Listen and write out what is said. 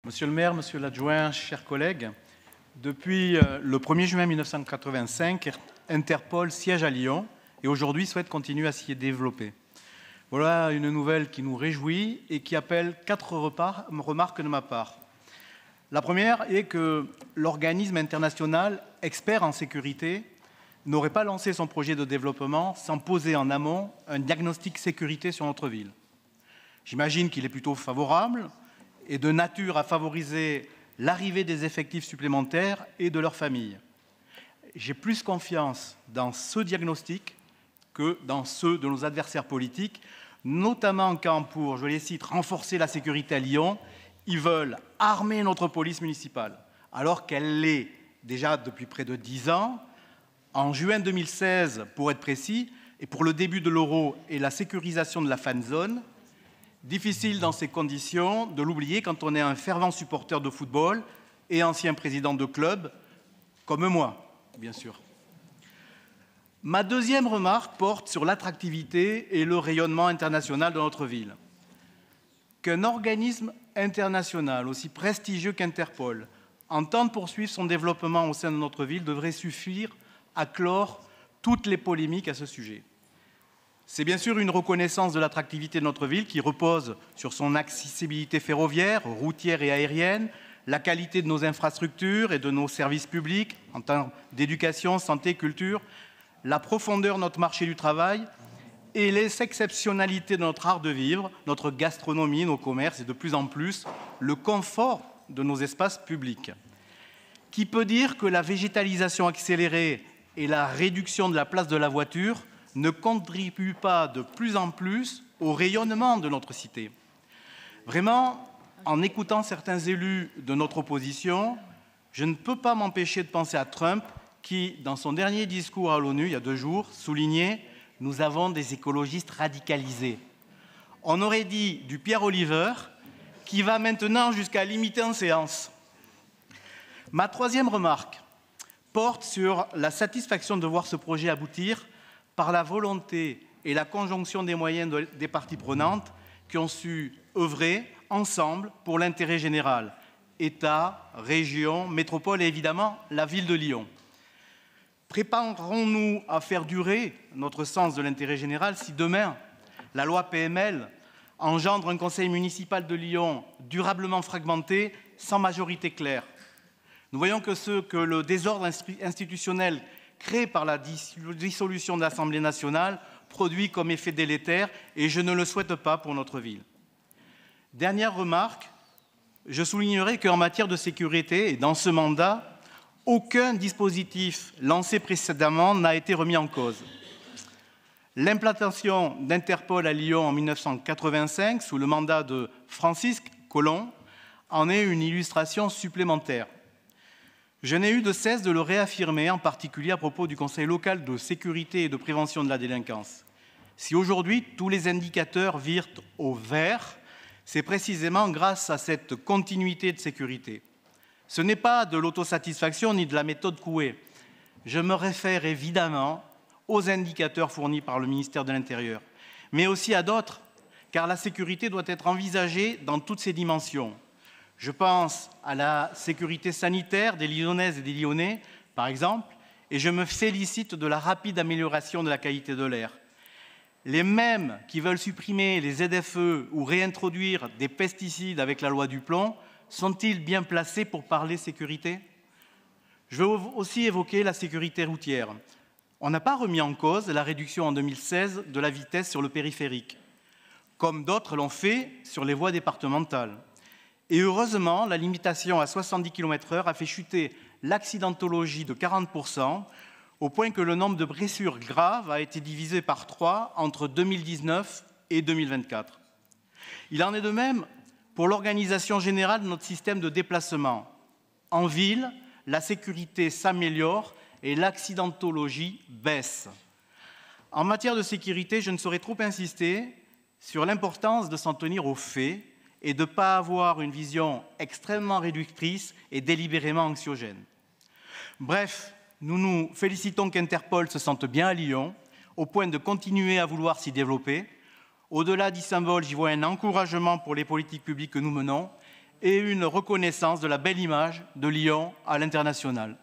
Monsieur le maire, monsieur l'adjoint, chers collègues, depuis le 1er juin 1985, Interpol siège à Lyon et aujourd'hui souhaite continuer à s'y développer. Voilà une nouvelle qui nous réjouit et qui appelle 4 remarques de ma part. La première est que l'organisme international expert en sécurité n'aurait pas lancé son projet de développement sans poser en amont un diagnostic sécurité sur notre ville. J'imagine qu'il est plutôt favorable et de nature à favoriser l'arrivée des effectifs supplémentaires et de leurs familles. J'ai plus confiance dans ce diagnostic que dans ceux de nos adversaires politiques, notamment quand, pour, je les cite, renforcer la sécurité à Lyon, ils veulent armer notre police municipale, alors qu'elle l'est déjà depuis près de 10 ans. En juin 2016, pour être précis, et pour le début de l'euro et la sécurisation de la fan zone. Difficile dans ces conditions de l'oublier quand on est un fervent supporter de football et ancien président de club, comme moi, bien sûr. Ma deuxième remarque porte sur l'attractivité et le rayonnement international de notre ville. Qu'un organisme international aussi prestigieux qu'Interpol entende poursuivre son développement au sein de notre ville devrait suffire à clore toutes les polémiques à ce sujet. C'est bien sûr une reconnaissance de l'attractivité de notre ville qui repose sur son accessibilité ferroviaire, routière et aérienne, la qualité de nos infrastructures et de nos services publics en termes d'éducation, santé, culture, la profondeur de notre marché du travail et les exceptionnalités de notre art de vivre, notre gastronomie, nos commerces et de plus en plus le confort de nos espaces publics. Qui peut dire que la végétalisation accélérée et la réduction de la place de la voiture ne contribue pas de plus en plus au rayonnement de notre cité. Vraiment, en écoutant certains élus de notre opposition, je ne peux pas m'empêcher de penser à Trump qui, dans son dernier discours à l'ONU, il y a 2 jours, soulignait « Nous avons des écologistes radicalisés ». On aurait dit du Pierre Oliver qui va maintenant jusqu'à limiter en séance. Ma troisième remarque porte sur la satisfaction de voir ce projet aboutir par la volonté et la conjonction des moyens des parties prenantes qui ont su œuvrer ensemble pour l'intérêt général, État, région, métropole et évidemment la ville de Lyon. Préparons-nous à faire durer notre sens de l'intérêt général si demain la loi PML engendre un conseil municipal de Lyon durablement fragmenté, sans majorité claire? Nous voyons que ce que le désordre institutionnel créé par la dissolution de l'Assemblée nationale produit comme effet délétère et je ne le souhaite pas pour notre ville. Dernière remarque, je soulignerai qu'en matière de sécurité et dans ce mandat, aucun dispositif lancé précédemment n'a été remis en cause. L'implantation d'Interpol à Lyon en 1985 sous le mandat de Francisque Collomb en est une illustration supplémentaire. Je n'ai eu de cesse de le réaffirmer, en particulier à propos du Conseil local de sécurité et de prévention de la délinquance. Si aujourd'hui tous les indicateurs virent au vert, c'est précisément grâce à cette continuité de sécurité. Ce n'est pas de l'autosatisfaction ni de la méthode Coué. Je me réfère évidemment aux indicateurs fournis par le ministère de l'Intérieur, mais aussi à d'autres, car la sécurité doit être envisagée dans toutes ses dimensions. Je pense à la sécurité sanitaire des Lyonnaises et des Lyonnais, par exemple, et je me félicite de la rapide amélioration de la qualité de l'air. Les mêmes qui veulent supprimer les ZFE ou réintroduire des pesticides avec la loi Duplomb, sont-ils bien placés pour parler sécurité? Je veux aussi évoquer la sécurité routière. On n'a pas remis en cause la réduction en 2016 de la vitesse sur le périphérique, comme d'autres l'ont fait sur les voies départementales. Et heureusement, la limitation à 70 km/h a fait chuter l'accidentologie de 40%, au point que le nombre de blessures graves a été divisé par 3 entre 2019 et 2024. Il en est de même pour l'organisation générale de notre système de déplacement. En ville, la sécurité s'améliore et l'accidentologie baisse. En matière de sécurité, je ne saurais trop insister sur l'importance de s'en tenir aux faits et de ne pas avoir une vision extrêmement réductrice et délibérément anxiogène. Bref, nous nous félicitons qu'Interpol se sente bien à Lyon, au point de continuer à vouloir s'y développer. Au-delà du symbole, j'y vois un encouragement pour les politiques publiques que nous menons et une reconnaissance de la belle image de Lyon à l'international.